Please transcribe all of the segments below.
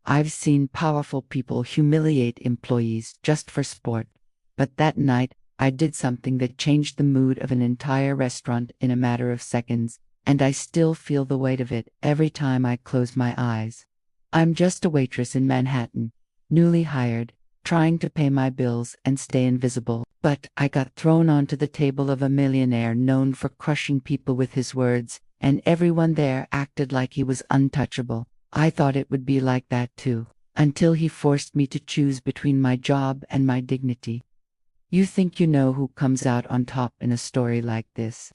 I've seen powerful people humiliate employees just for sport. But that night, I did something that changed the mood of an entire restaurant in a matter of seconds, and I still feel the weight of it every time I close my eyes. I'm just a waitress in Manhattan, newly hired, trying to pay my bills and stay invisible. But I got thrown onto the table of a millionaire known for crushing people with his words, and everyone there acted like he was untouchable. I thought it would be like that too, until he forced me to choose between my job and my dignity. You think you know who comes out on top in a story like this?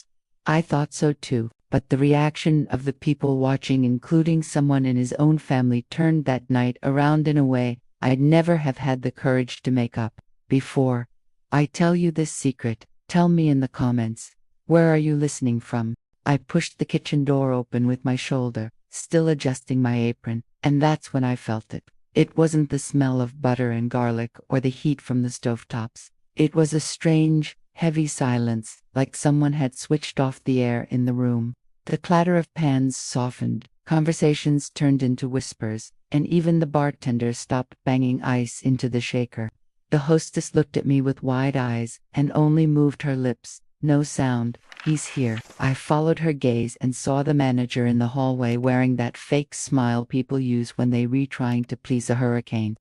I thought so too, but the reaction of the people watching, including someone in his own family, turned that night around in a way I'd never have had the courage to make up. Before I tell you this secret, tell me in the comments, where are you listening from? I pushed the kitchen door open with my shoulder, still adjusting my apron, and that's when I felt it. It wasn't the smell of butter and garlic or the heat from the stovetops. It was a strange, heavy silence, like someone had switched off the air in the room. The clatter of pans softened, conversations turned into whispers, and even the bartender stopped banging ice into the shaker. The hostess looked at me with wide eyes and only moved her lips. No sound. He's here. I followed her gaze and saw the manager in the hallway wearing that fake smile people use when they trying to please a hurricane.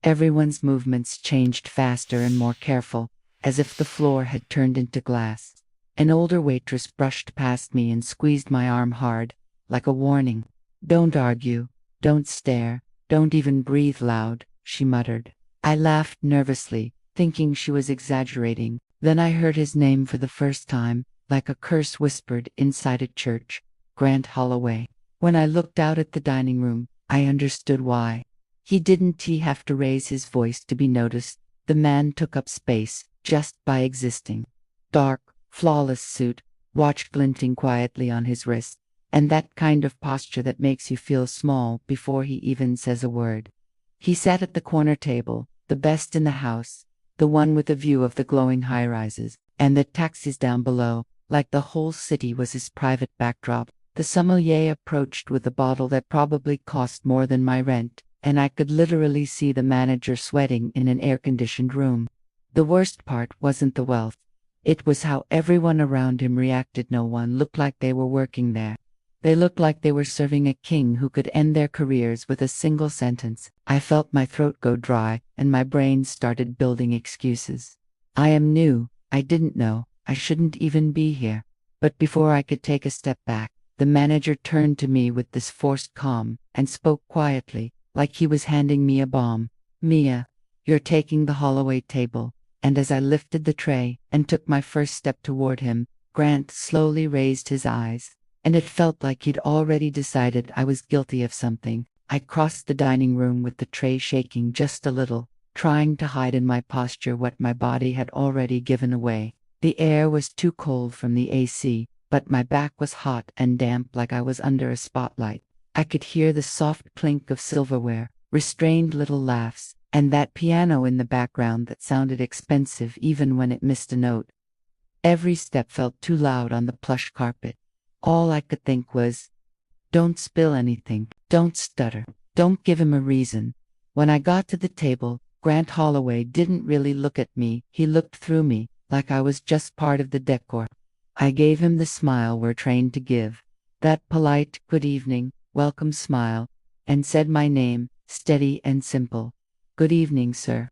Everyone's movements changed faster and more careful, as if the floor had turned into glass. An older waitress brushed past me and squeezed my arm hard, like a warning. "Don't argue. Don't stare. Don't even breathe loud," she muttered. I laughed nervously, thinking she was exaggerating. Then I heard his name for the first time, like a curse whispered inside a church. Grant Holloway. When I looked out at the dining room, I understood why. He didn't have to raise his voice to be noticed. The man took up space, just by existing. Dark, flawless suit, watch glinting quietly on his wrist, and that kind of posture that makes you feel small before he even says a word. He sat at the corner table, the best in the house, the one with a view of the glowing high-rises, and the taxis down below, like the whole city was his private backdrop. The sommelier approached with a bottle that probably cost more than my rent, and I could literally see the manager sweating in an air-conditioned room. The worst part wasn't the wealth. It was how everyone around him reacted. No one looked like they were working there. They looked like they were serving a king who could end their careers with a single sentence. I felt my throat go dry, and my brain started building excuses. I am new. I didn't know. I shouldn't even be here. But before I could take a step back, the manager turned to me with this forced calm and spoke quietly, like he was handing me a bomb. "Mia, you're taking the Holloway table." And as I lifted the tray and took my first step toward him, Grant slowly raised his eyes, and it felt like he'd already decided I was guilty of something. I crossed the dining room with the tray shaking just a little, trying to hide in my posture what my body had already given away. The air was too cold from the AC, but my back was hot and damp like I was under a spotlight. I could hear the soft clink of silverware, restrained little laughs, and that piano in the background that sounded expensive even when it missed a note. Every step felt too loud on the plush carpet. All I could think was, don't spill anything, don't stutter, don't give him a reason. When I got to the table, Grant Holloway didn't really look at me. He looked through me, like I was just part of the decor. I gave him the smile we're trained to give, that polite, good evening, welcome smile, and said my name, steady and simple. "Good evening, sir.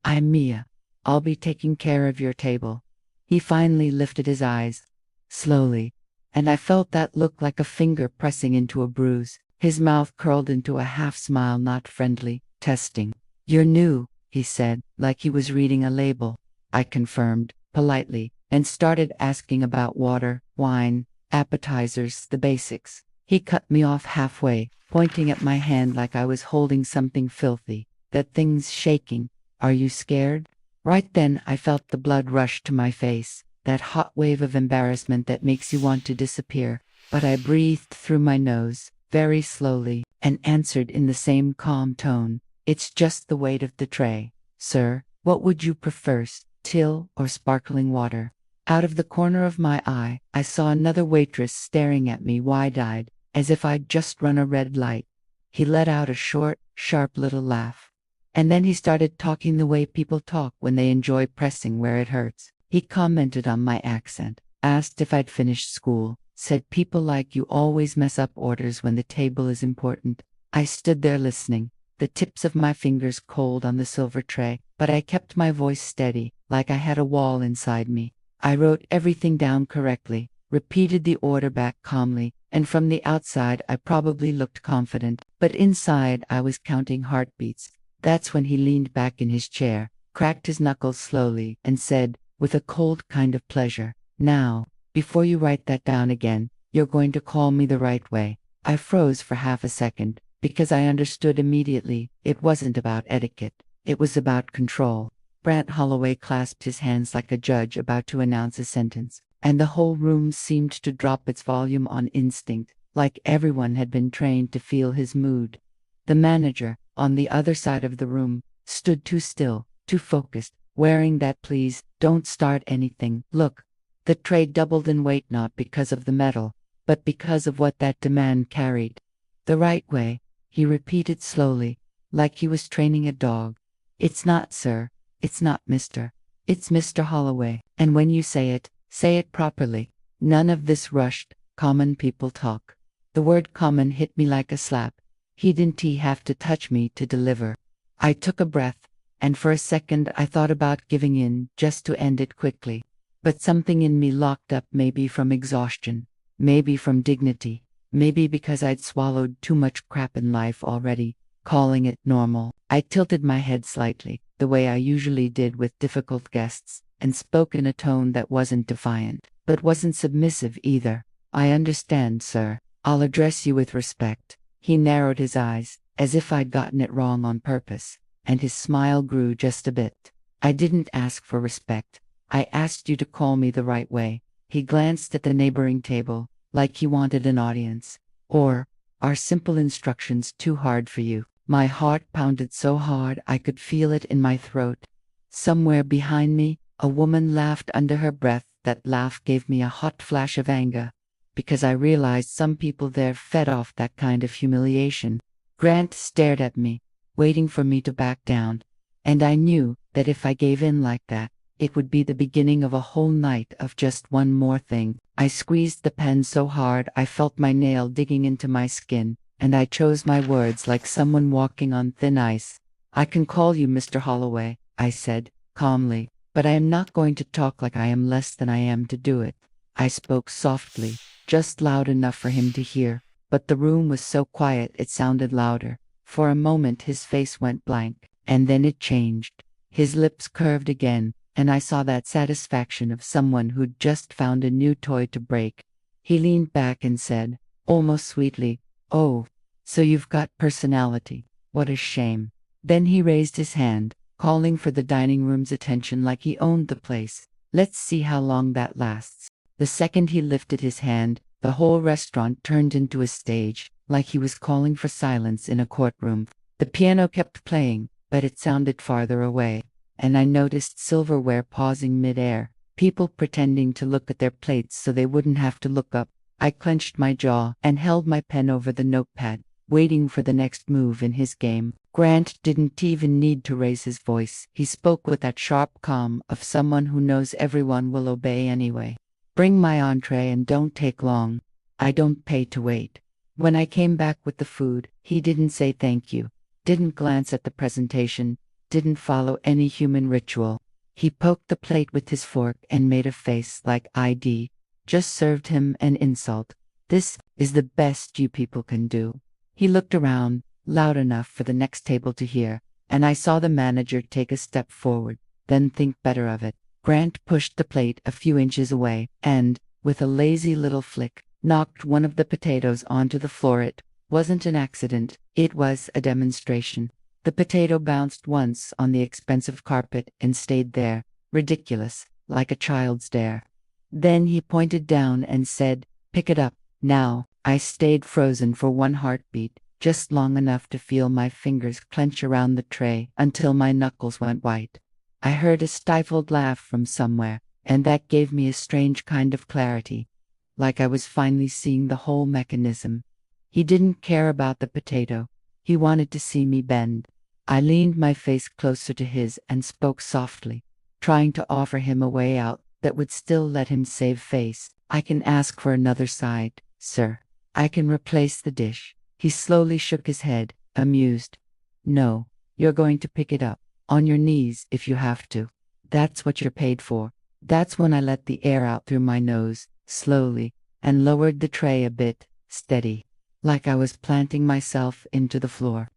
I'm Mia. I'll be taking care of your table." He finally lifted his eyes, slowly, and I felt that look like a finger pressing into a bruise. His mouth curled into a half-smile, not friendly, testing. "You're new," he said, like he was reading a label. I confirmed, politely, and started asking about water, wine, appetizers, the basics. He cut me off halfway, pointing at my hand like I was holding something filthy. "That thing's shaking. Are you scared?" Right then I felt the blood rush to my face, that hot wave of embarrassment that makes you want to disappear. But I breathed through my nose, very slowly, and answered in the same calm tone, "It's just the weight of the tray. Sir, what would you prefer, still or sparkling water?" Out of the corner of my eye, I saw another waitress staring at me wide-eyed, as if I'd just run a red light. He let out a short, sharp little laugh. And then he started talking the way people talk when they enjoy pressing where it hurts. He commented on my accent, asked if I'd finished school, said people like you always mess up orders when the table is important. I stood there listening, the tips of my fingers cold on the silver tray, but I kept my voice steady, like I had a wall inside me. I wrote everything down correctly, repeated the order back calmly, and from the outside I probably looked confident, but inside I was counting heartbeats. That's when he leaned back in his chair, cracked his knuckles slowly, and said, with a cold kind of pleasure, "Now, before you write that down again, you're going to call me the right way." I froze for half a second, because I understood immediately it wasn't about etiquette, it was about control. Grant Holloway clasped his hands like a judge about to announce a sentence, and the whole room seemed to drop its volume on instinct, like everyone had been trained to feel his mood. The manager, on the other side of the room, stood too still, too focused, wearing that "please, don't start anything" look. The tray doubled in weight not because of the metal, but because of what that demand carried. "The right way," he repeated slowly, like he was training a dog. "It's not sir, it's not Mr. It's Mr. Holloway, and when you say it properly. None of this rushed, common people talk." The word common hit me like a slap. He didn't have to touch me to deliver. I took a breath, and for a second I thought about giving in, just to end it quickly. But something in me locked up, maybe from exhaustion, maybe from dignity, maybe because I'd swallowed too much crap in life already, calling it normal. I tilted my head slightly, the way I usually did with difficult guests, and spoke in a tone that wasn't defiant, but wasn't submissive either. "I understand, sir. I'll address you with respect." He narrowed his eyes, as if I'd gotten it wrong on purpose, and his smile grew just a bit. "I didn't ask for respect. I asked you to call me the right way." He glanced at the neighboring table, like he wanted an audience. "Or, are simple instructions too hard for you?" My heart pounded so hard I could feel it in my throat. Somewhere behind me, a woman laughed under her breath. That laugh gave me a hot flash of anger, because I realized some people there fed off that kind of humiliation. Grant stared at me, waiting for me to back down, and I knew that if I gave in like that, it would be the beginning of a whole night of just one more thing. I squeezed the pen so hard I felt my nail digging into my skin, and I chose my words like someone walking on thin ice. "I can call you Mr. Holloway," I said, calmly, "but I am not going to talk like I am less than I am to do it." I spoke softly, just loud enough for him to hear, but the room was so quiet it sounded louder. For a moment his face went blank, and then it changed. His lips curved again, and I saw that satisfaction of someone who'd just found a new toy to break. He leaned back and said, almost sweetly, "Oh, so you've got personality. What a shame." Then he raised his hand, calling for the dining room's attention like he owned the place. "Let's see how long that lasts." The second he lifted his hand, the whole restaurant turned into a stage, like he was calling for silence in a courtroom. The piano kept playing, but it sounded farther away, and I noticed silverware pausing mid-air, people pretending to look at their plates so they wouldn't have to look up. I clenched my jaw and held my pen over the notepad, waiting for the next move in his game. Grant didn't even need to raise his voice. He spoke with that sharp calm of someone who knows everyone will obey anyway. "Bring my entree and don't take long. I don't pay to wait." When I came back with the food, he didn't say thank you, didn't glance at the presentation, didn't follow any human ritual. He poked the plate with his fork and made a face like ID. Just served him an insult. "This is the best you people can do." He looked around, loud enough for the next table to hear, and I saw the manager take a step forward, then think better of it. Grant pushed the plate a few inches away, and, with a lazy little flick, knocked one of the potatoes onto the floor. It wasn't an accident, it was a demonstration. The potato bounced once on the expensive carpet and stayed there, ridiculous, like a child's dare. Then he pointed down and said, "Pick it up." Now, I stayed frozen for one heartbeat, just long enough to feel my fingers clench around the tray until my knuckles went white. I heard a stifled laugh from somewhere, and that gave me a strange kind of clarity, like I was finally seeing the whole mechanism. He didn't care about the potato, He wanted to see me bend. I leaned my face closer to his and spoke softly, trying to offer him a way out that would still let him save face. I can ask for another side, sir. I can replace the dish. He slowly shook his head, amused. No, you're going to pick it up, on your knees if you have to. That's what you're paid for. That's when I let the air out through my nose, slowly, and lowered the tray a bit, steady, like I was planting myself into the floor.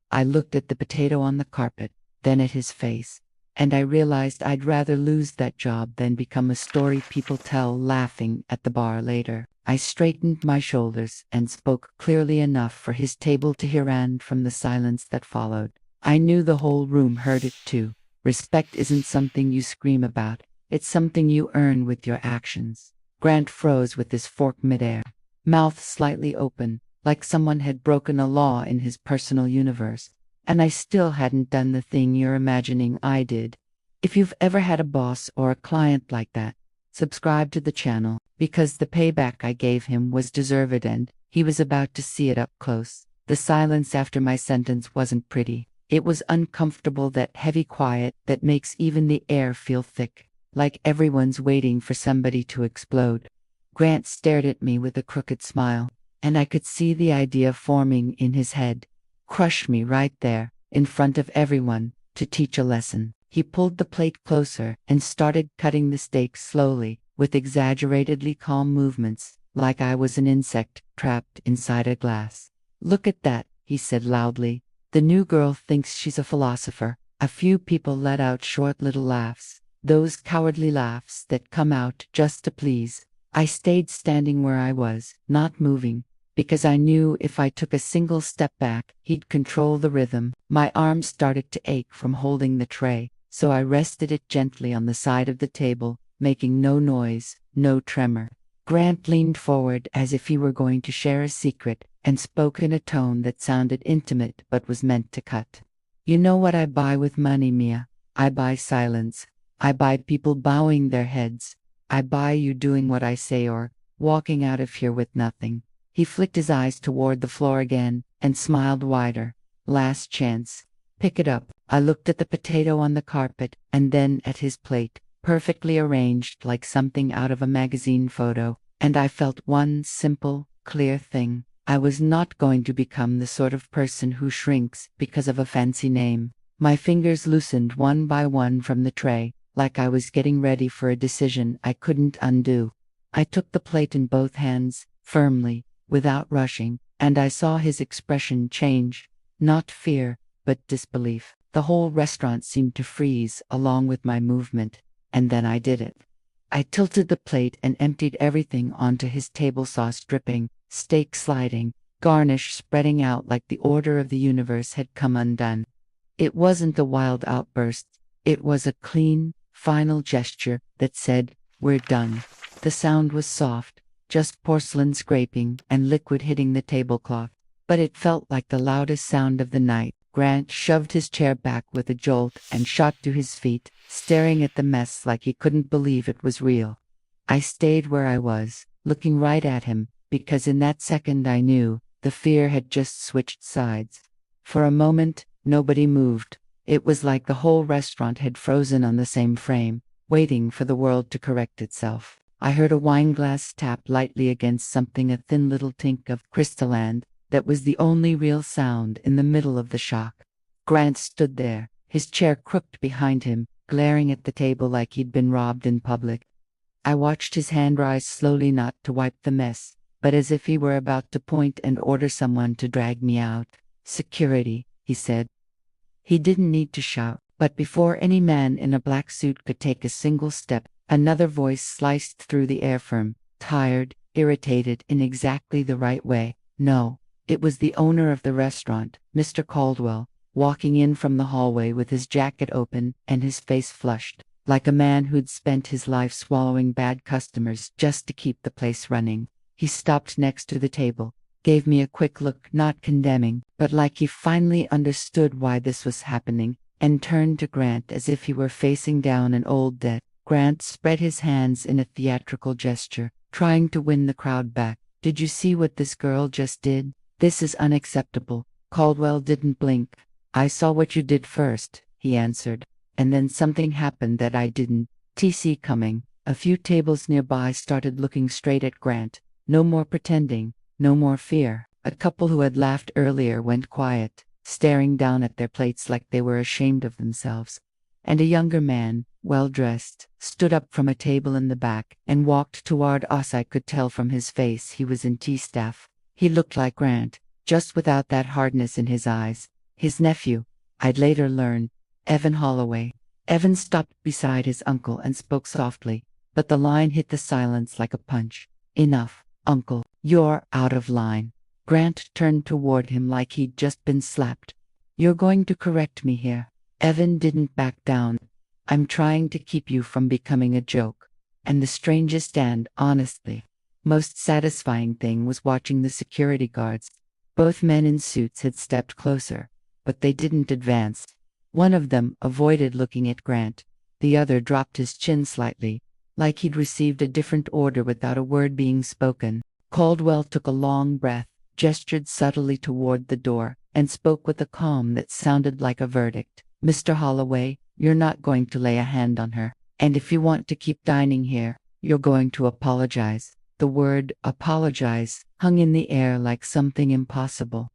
I looked at the potato on the carpet, then at his face, and I realized I'd rather lose that job than become a story people tell laughing at the bar later. I straightened my shoulders and spoke clearly enough for his table to hear, and from the silence that followed, I knew the whole room heard it too. Respect isn't something you scream about. It's something you earn with your actions. Grant froze with his fork midair, mouth slightly open, like someone had broken a law in his personal universe. And I still hadn't done the thing you're imagining I did. If you've ever had a boss or a client like that, subscribe to the channel, because the payback I gave him was deserved and he was about to see it up close. The silence after my sentence wasn't pretty. It was uncomfortable, that heavy quiet that makes even the air feel thick, like everyone's waiting for somebody to explode. Grant stared at me with a crooked smile, and I could see the idea forming in his head. Crush me right there, in front of everyone, to teach a lesson. He pulled the plate closer and started cutting the steak slowly, with exaggeratedly calm movements, like I was an insect trapped inside a glass. Look at that, he said loudly. The new girl thinks she's a philosopher. A few people let out short little laughs, those cowardly laughs that come out just to please. I stayed standing where I was, not moving, because I knew if I took a single step back, he'd control the rhythm. My arms started to ache from holding the tray, so I rested it gently on the side of the table, making no noise, no tremor. Grant leaned forward as if he were going to share a secret, and spoke in a tone that sounded intimate but was meant to cut. You know what I buy with money, Mia? I buy silence. I buy people bowing their heads. I buy you doing what I say or walking out of here with nothing. He flicked his eyes toward the floor again and smiled wider. Last chance. Pick it up. I looked at the potato on the carpet and then at his plate, perfectly arranged like something out of a magazine photo, and I felt one simple, clear thing. I was not going to become the sort of person who shrinks because of a fancy name. My fingers loosened one by one from the tray, like I was getting ready for a decision I couldn't undo. I took the plate in both hands, firmly, without rushing, and I saw his expression change. Not fear, but disbelief. The whole restaurant seemed to freeze along with my movement, and then I did it. I tilted the plate and emptied everything onto his table, sauce dripping, steak sliding, garnish spreading out like the order of the universe had come undone. It wasn't a wild outburst. It was a clean, final gesture that said, "We're done." The sound was soft, just porcelain scraping and liquid hitting the tablecloth, but it felt like the loudest sound of the night. Grant shoved his chair back with a jolt and shot to his feet, staring at the mess like he couldn't believe it was real. I stayed where I was, looking right at him, because in that second I knew the fear had just switched sides. For a moment, nobody moved. It was like the whole restaurant had frozen on the same frame, waiting for the world to correct itself. I heard a wineglass tap lightly against something, a thin little tink of crystalline. That was the only real sound in the middle of the shock. Grant stood there, his chair crooked behind him, glaring at the table like he'd been robbed in public. I watched his hand rise slowly, not to wipe the mess, but as if he were about to point and order someone to drag me out. "Security," he said. He didn't need to shout, but before any man in a black suit could take a single step, another voice sliced through the air, firm, tired, irritated in exactly the right way. No. It was the owner of the restaurant, Mr. Caldwell, walking in from the hallway with his jacket open and his face flushed, like a man who'd spent his life swallowing bad customers just to keep the place running. He stopped next to the table, gave me a quick look, not condemning, but like he finally understood why this was happening, and turned to Grant as if he were facing down an old debt. Grant spread his hands in a theatrical gesture, trying to win the crowd back. "Did you see what this girl just did? This is unacceptable. Caldwell didn't blink. I saw what you did first, he answered. And then something happened that I didn't see coming. A few tables nearby started looking straight at Grant. No more pretending, no more fear. A couple who had laughed earlier went quiet, staring down at their plates like they were ashamed of themselves. And a younger man, well-dressed, stood up from a table in the back and walked toward us. I could tell from his face he was in T-staff. He looked like Grant, just without that hardness in his eyes. His nephew, I'd later learn, Evan Holloway. Evan stopped beside his uncle and spoke softly, but the line hit the silence like a punch. Enough, uncle, you're out of line. Grant turned toward him like he'd just been slapped. You're going to correct me here. Evan didn't back down. I'm trying to keep you from becoming a joke. And the strangest and, honestly, most satisfying thing was watching the security guards. Both men in suits had stepped closer, but they didn't advance. One of them avoided looking at Grant. The other dropped his chin slightly, like he'd received a different order without a word being spoken. Caldwell took a long breath, gestured subtly toward the door, and spoke with a calm that sounded like a verdict. Mr. Holloway, you're not going to lay a hand on her. And if you want to keep dining here, you're going to apologize. The word apologize hung in the air like something impossible.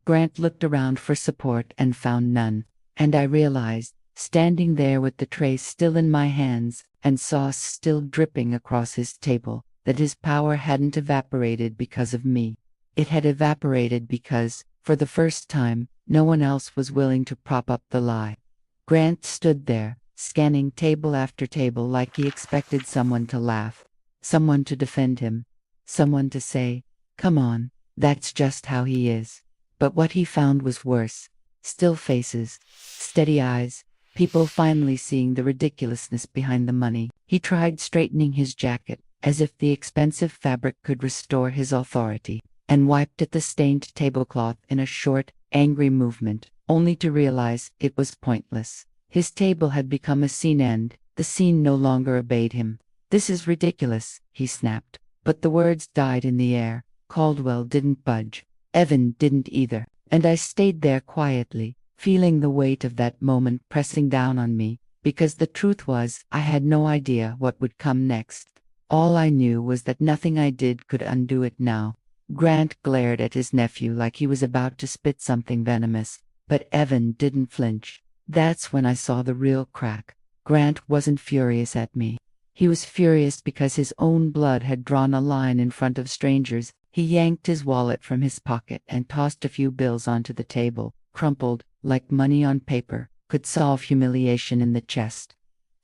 Grant looked around for support and found none. And I realized, standing there with the tray still in my hands and sauce still dripping across his table, that his power hadn't evaporated because of me. It had evaporated because, for the first time, no one else was willing to prop up the lie. Grant stood there, scanning table after table like he expected someone to laugh, someone to defend him, someone to say, "Come on, that's just how he is." But what he found was worse. Still faces, steady eyes, people finally seeing the ridiculousness behind the money. He tried straightening his jacket, as if the expensive fabric could restore his authority, and wiped at the stained tablecloth in a short, angry movement, only to realize it was pointless. His table had become a scene and the scene no longer obeyed him. "This is ridiculous," he snapped. But the words died in the air. Caldwell didn't budge. Evan didn't either. And I stayed there quietly, feeling the weight of that moment pressing down on me, because the truth was, I had no idea what would come next. All I knew was that nothing I did could undo it now. Grant glared at his nephew like he was about to spit something venomous, but Evan didn't flinch. That's when I saw the real crack. Grant wasn't furious at me. He was furious because his own blood had drawn a line in front of strangers. He yanked his wallet from his pocket and tossed a few bills onto the table, crumpled, like money on paper, could solve humiliation in the chest.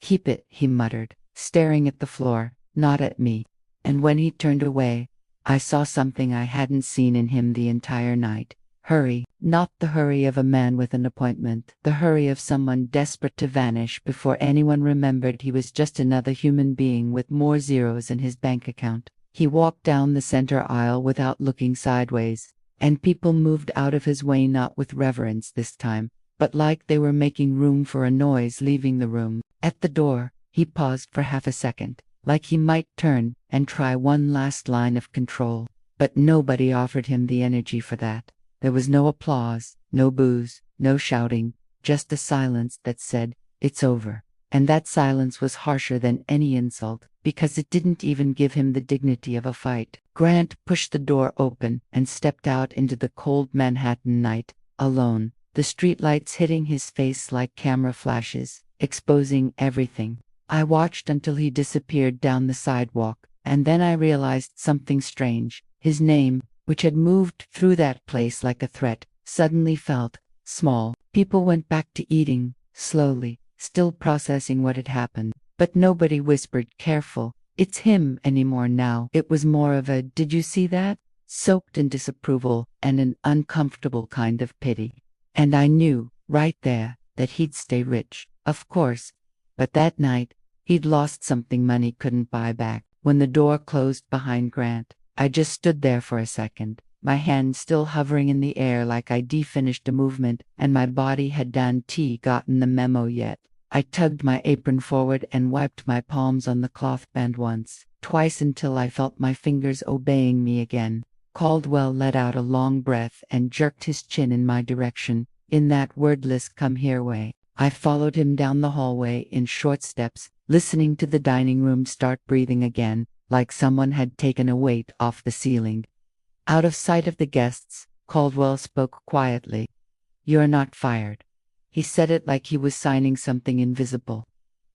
"Keep it," he muttered, staring at the floor, not at me. And when he turned away, I saw something I hadn't seen in him the entire night. Hurry, not the hurry of a man with an appointment, the hurry of someone desperate to vanish before anyone remembered he was just another human being with more zeros in his bank account. He walked down the center aisle without looking sideways, and people moved out of his way not with reverence this time, but like they were making room for a noise leaving the room. At the door, he paused for half a second, like he might turn and try one last line of control. But nobody offered him the energy for that. There was no applause, no boos, no shouting, just a silence that said, "It's over." And that silence was harsher than any insult, because it didn't even give him the dignity of a fight. Grant pushed the door open and stepped out into the cold Manhattan night, alone, the streetlights hitting his face like camera flashes, exposing everything. I watched until he disappeared down the sidewalk, and then I realized something strange. His name, which had moved through that place like a threat, suddenly felt small. People went back to eating, slowly, still processing what had happened. But nobody whispered, "Careful, it's him," anymore now. It was more of a, "Did you see that?" soaked in disapproval and an uncomfortable kind of pity. And I knew, right there, that he'd stay rich, of course. But that night, he'd lost something money couldn't buy back. When the door closed behind Grant, I just stood there for a second, my hand still hovering in the air like I'd finished a movement, and my body hadn't gotten the memo yet. I tugged my apron forward and wiped my palms on the cloth band once, twice until I felt my fingers obeying me again. Caldwell let out a long breath and jerked his chin in my direction, in that wordless come here way. I followed him down the hallway in short steps, listening to the dining room start breathing again, like someone had taken a weight off the ceiling. Out of sight of the guests, Caldwell spoke quietly. "You're not fired." He said it like he was signing something invisible.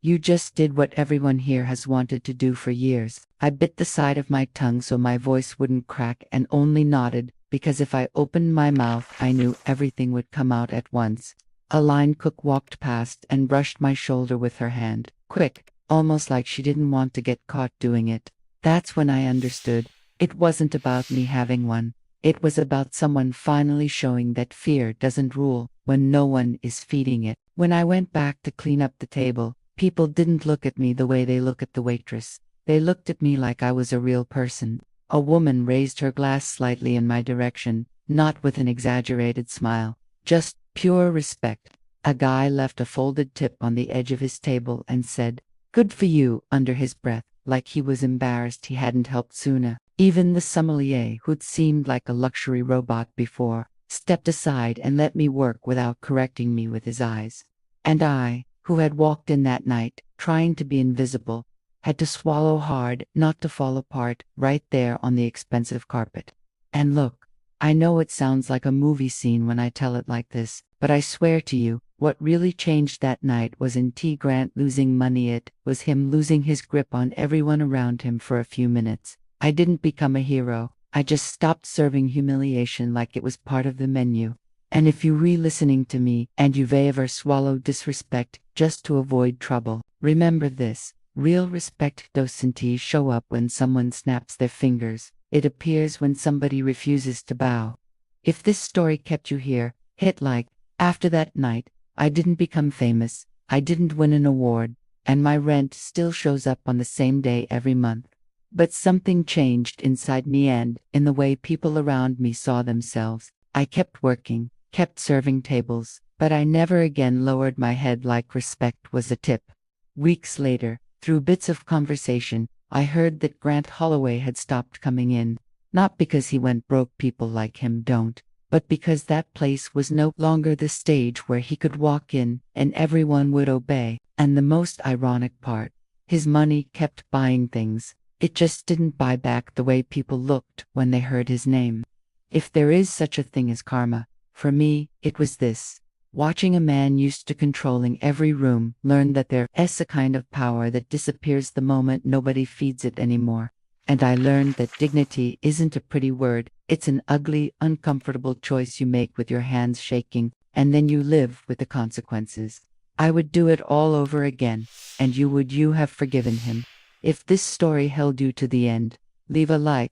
"You just did what everyone here has wanted to do for years." I bit the side of my tongue so my voice wouldn't crack and only nodded, because if I opened my mouth I knew everything would come out at once. A line cook walked past and brushed my shoulder with her hand, quick, almost like she didn't want to get caught doing it. That's when I understood. It wasn't about me having one. It was about someone finally showing that fear doesn't rule when no one is feeding it. When I went back to clean up the table, people didn't look at me the way they look at the waitress. They looked at me like I was a real person. A woman raised her glass slightly in my direction, not with an exaggerated smile, just pure respect. A guy left a folded tip on the edge of his table and said, "Good for you," under his breath, like he was embarrassed he hadn't helped sooner. Even the sommelier, who'd seemed like a luxury robot before, stepped aside and let me work without correcting me with his eyes. And I, who had walked in that night, trying to be invisible, had to swallow hard not to fall apart right there on the expensive carpet. And look, I know it sounds like a movie scene when I tell it like this, but I swear to you, what really changed that night wasn't T. Grant losing money, it was him losing his grip on everyone around him for a few minutes. I didn't become a hero, I just stopped serving humiliation like it was part of the menu. And if you're re-listening to me, and you've ever swallowed disrespect just to avoid trouble, remember this: real respect doesn't show up when someone snaps their fingers, it appears when somebody refuses to bow. If this story kept you here, hit like. After that night, I didn't become famous, I didn't win an award, and my rent still shows up on the same day every month. But something changed inside me and in the way people around me saw themselves. I kept working, kept serving tables, but I never again lowered my head like respect was a tip. Weeks later, through bits of conversation, I heard that Grant Holloway had stopped coming in, not because he went broke, people like him don't, but because that place was no longer the stage where he could walk in and everyone would obey. And the most ironic part, his money kept buying things. It just didn't buy back the way people looked when they heard his name. If there is such a thing as karma, for me, it was this. Watching a man used to controlling every room learn that there is a kind of power that disappears the moment nobody feeds it anymore. And I learned that dignity isn't a pretty word, it's an ugly, uncomfortable choice you make with your hands shaking, and then you live with the consequences. I would do it all over again, and you have forgiven him. If this story held you to the end, leave a like,